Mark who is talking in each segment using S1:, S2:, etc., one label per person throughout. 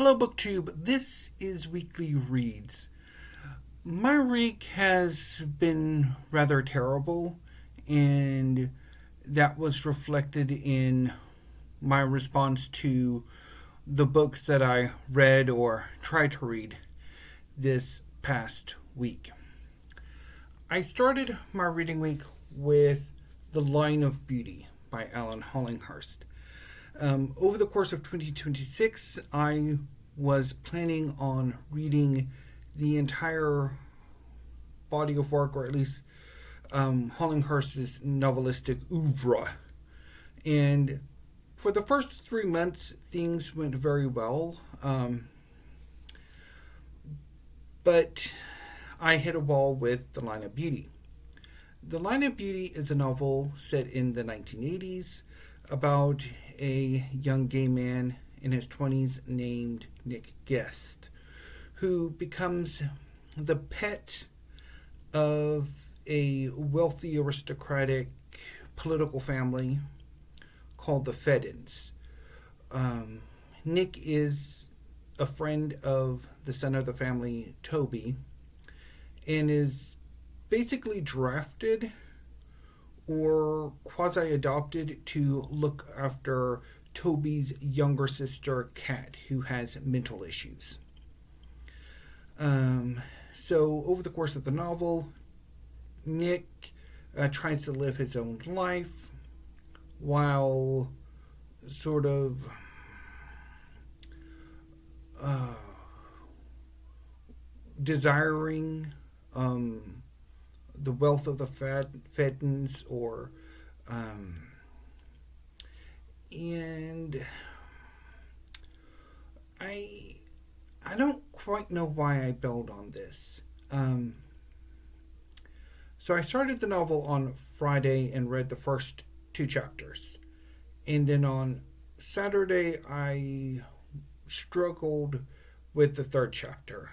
S1: Hello, BookTube. This is Weekly Reads. My week has been rather terrible, and that was reflected in my response to the books that I read or tried to read this past week. I started my reading week with The Line of Beauty by Alan Hollinghurst. Over the course of 2026, I was planning on reading the entire body of work, or at least Hollinghurst's novelistic oeuvre. And for the first 3 months, things went very well. But I hit a wall with The Line of Beauty. The Line of Beauty is a novel set in the 1980s about a young gay man in his 20s named Nick Guest, who becomes the pet of a wealthy aristocratic political family called the Feddens. Nick is a friend of the son of the family, Toby, and is basically drafted or quasi-adopted to look after Toby's younger sister, Kat, who has mental issues. So over the course of the novel, Nick tries to live his own life while sort of desiring the wealth of the Feddens, or and I don't quite know why I bailed on this. So I started the novel on Friday and read the first 2 chapters. And then on Saturday, I struggled with the 3rd chapter.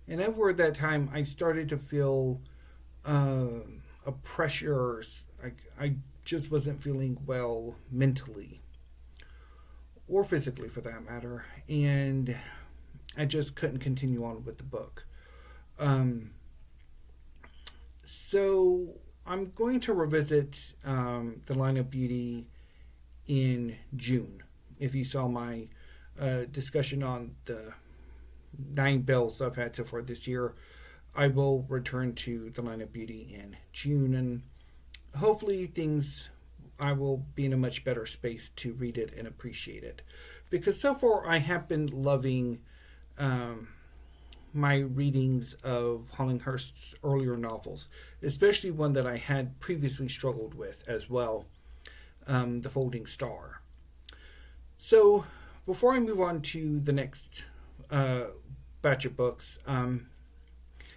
S1: And over that time, I started to feel a pressure. I just wasn't feeling well mentally or physically, for that matter, and I just couldn't continue on with the book. So I'm going to revisit The Line of Beauty in June. If you saw my discussion on the 9 bills I've had so far this year, I will return to The Line of Beauty in June, and hopefully I will be in a much better space to read it and appreciate it. Because so far I have been loving my readings of Hollinghurst's earlier novels, especially one that I had previously struggled with as well, The Folding Star. So before I move on to the next batch of books, a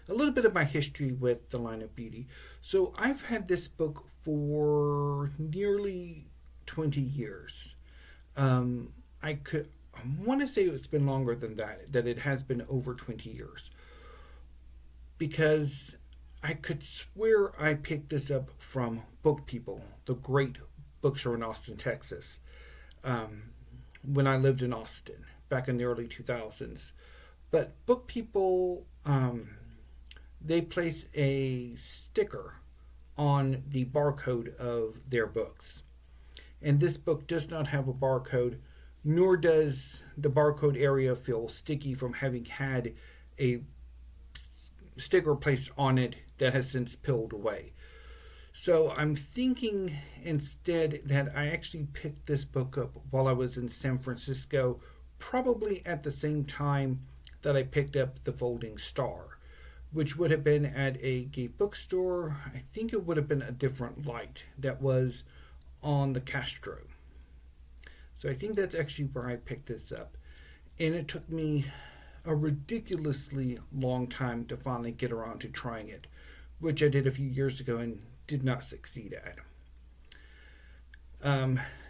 S1: little bit of my history with The Line of Beauty. So I've had this book for nearly 20 years. I want to say it's been longer than that it has been over 20 years. Because I could swear I picked this up from Book People, the great bookstore in Austin, Texas, when I lived in Austin back in the early 2000s. But Book People, they place a sticker on the barcode of their books. And this book does not have a barcode, nor does the barcode area feel sticky from having had a sticker placed on it that has since peeled away. So I'm thinking instead that I actually picked this book up while I was in San Francisco, probably at the same time that I picked up The Folding Star, which would have been at a gay bookstore. I think it would have been a different light that was on the Castro. So I think that's actually where I picked this up. And it took me a ridiculously long time to finally get around to trying it, which I did a few years ago and did not succeed at.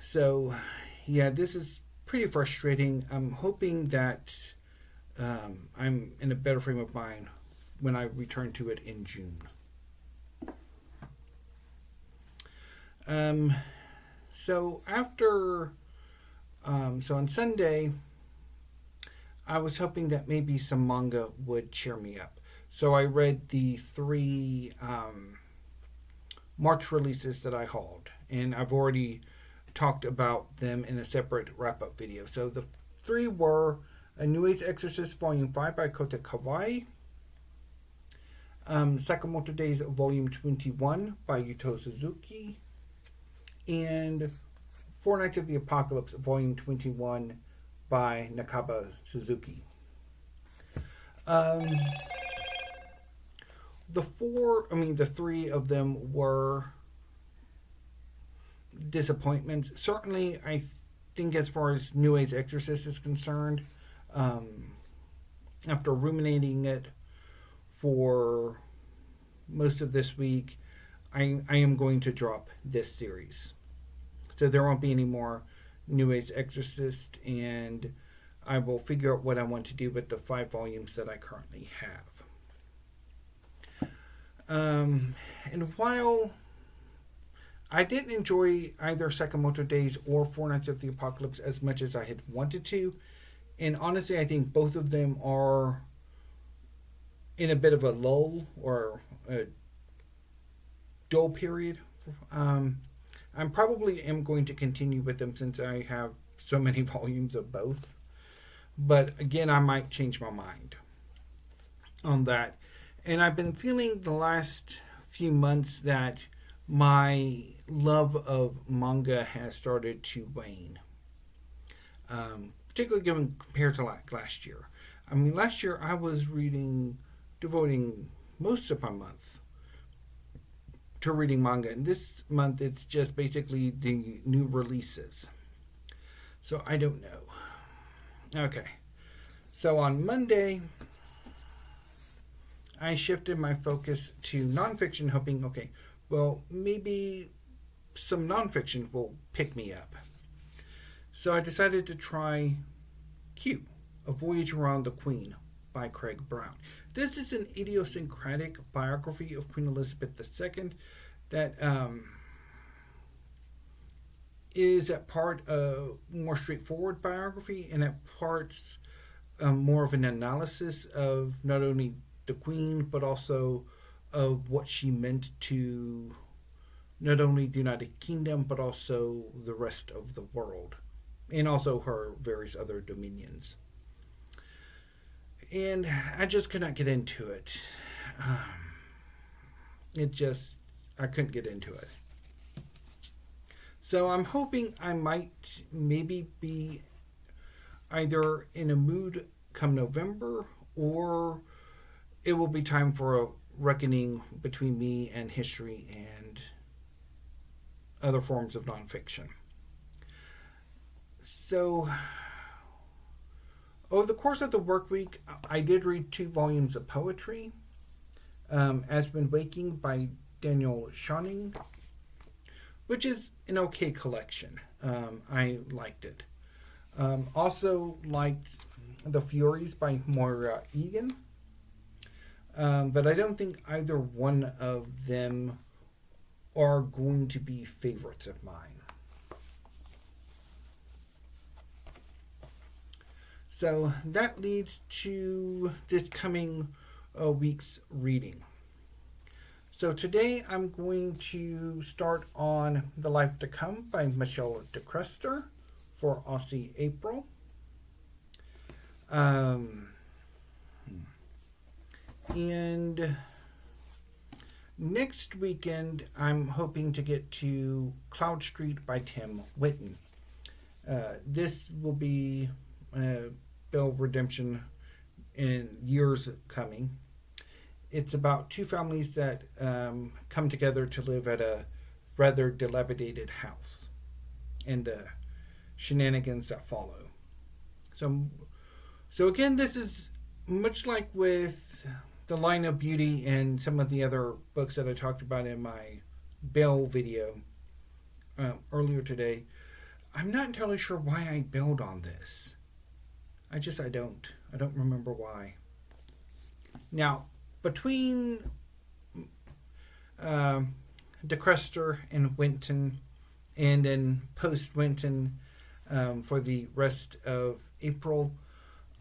S1: So yeah, this is pretty frustrating. I'm hoping that I'm in a better frame of mind when I return to it in June. So on Sunday, I was hoping that maybe some manga would cheer me up. So I read the 3 March releases that I hauled, and I've already talked about them in a separate wrap-up video. So the 3 were A New Age Exorcist Volume 5 by Kota Kawae, Sakamoto Days Volume 21 by Yuto Suzuki, and Four Nights of the Apocalypse Volume 21 by Nakaba Suzuki. The 3 of them were disappointments. Certainly, I think as far as New Age Exorcist is concerned, after ruminating it for most of this week, I am going to drop this series. So there won't be any more New Age Exorcist, and I will figure out what I want to do with the 5 volumes that I currently have. And while I didn't enjoy either Sakamoto Days or Four Nights of the Apocalypse as much as I had wanted to, and honestly I think both of them are in a bit of a lull or a dull period, I probably am going to continue with them since I have so many volumes of both. But again, I might change my mind on that. And I've been feeling the last few months that my love of manga has started to wane. Particularly given compared to like last year. I mean, last year I was devoting most of my month to reading manga. And this month it's just basically the new releases. So I don't know. Okay. So on Monday, I shifted my focus to nonfiction, hoping, okay, well, maybe some nonfiction will pick me up. So I decided to try Q, A Voyage Around the Queen by Craig Brown. This is an idiosyncratic biography of Queen Elizabeth II that is at part a more straightforward biography and at parts more of an analysis of not only the Queen, but also of what she meant to not only the United Kingdom, but also the rest of the world, and also her various other dominions. And I just could not get into it. I couldn't get into it. So I'm hoping I might maybe be either in a mood come November, or it will be time for a reckoning between me and history and other forms of nonfiction. So, over the course of the work week, I did read 2 volumes of poetry. As Been Waking by Daniel Schonning, which is an okay collection. I liked it. Also liked The Furies by Moira Egan. But I don't think either one of them are going to be favorites of mine. So that leads to this coming week's reading. So today I'm going to start on The Life to Come by Michelle de Krester for Aussie April. And next weekend, I'm hoping to get to Cloudstreet by Tim Winton. This will be Bill Redemption in years coming. It's about 2 families that come together to live at a rather dilapidated house and the shenanigans that follow. So again, this is much like with The Line of Beauty and some of the other books that I talked about in my Bell video earlier today. I'm not entirely sure why I bailed on this. I don't remember why. Now, between de Krester and Winton And then post Winton for the rest of April,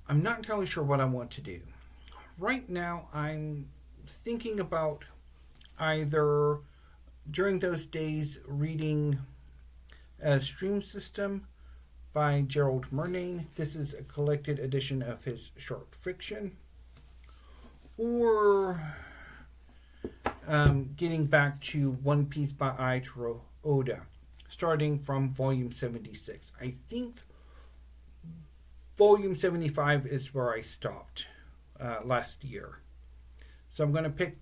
S1: I'm not entirely sure what I want to do. Right now, I'm thinking about either during those days reading a Stream System by Gerald Murnane. This is a collected edition of his short fiction. Or getting back to One Piece by Eiichiro Oda, starting from volume 76. I think volume 75 is where I stopped last year. So I'm going to pick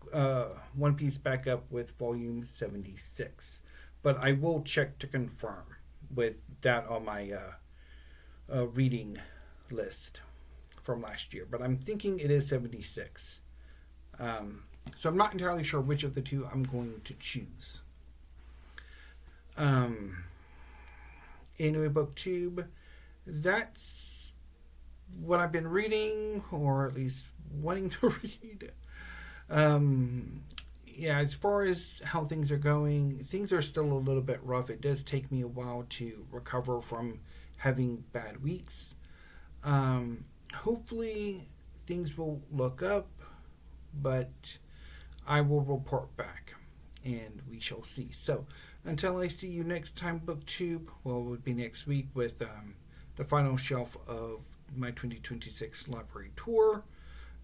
S1: One Piece back up with volume 76. But I will check to confirm with that on my reading list from last year. But I'm thinking it is 76. So I'm not entirely sure which of the two I'm going to choose. Anyway, BookTube, that's what I've been reading, or at least wanting to read. Yeah, as far as how things are going, things are still a little bit rough. It does take me a while to recover from having bad weeks. Hopefully things will look up, but I will report back and we shall see. So until I see you next time, BookTube, well, it would be next week with the final shelf of my 2026 library tour.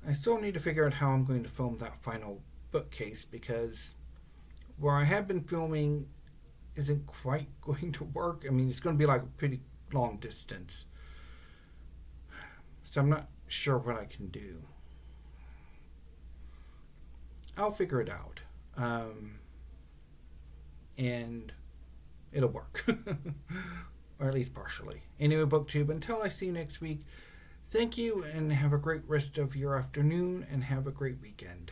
S1: I still need to figure out how I'm going to film that final bookcase, because where I have been filming isn't quite going to work. I mean, it's going to be like a pretty long distance. So I'm not sure what I can do. I'll figure it out. And it'll work. Or at least partially. Anyway, BookTube, until I see you next week, thank you and have a great rest of your afternoon and have a great weekend.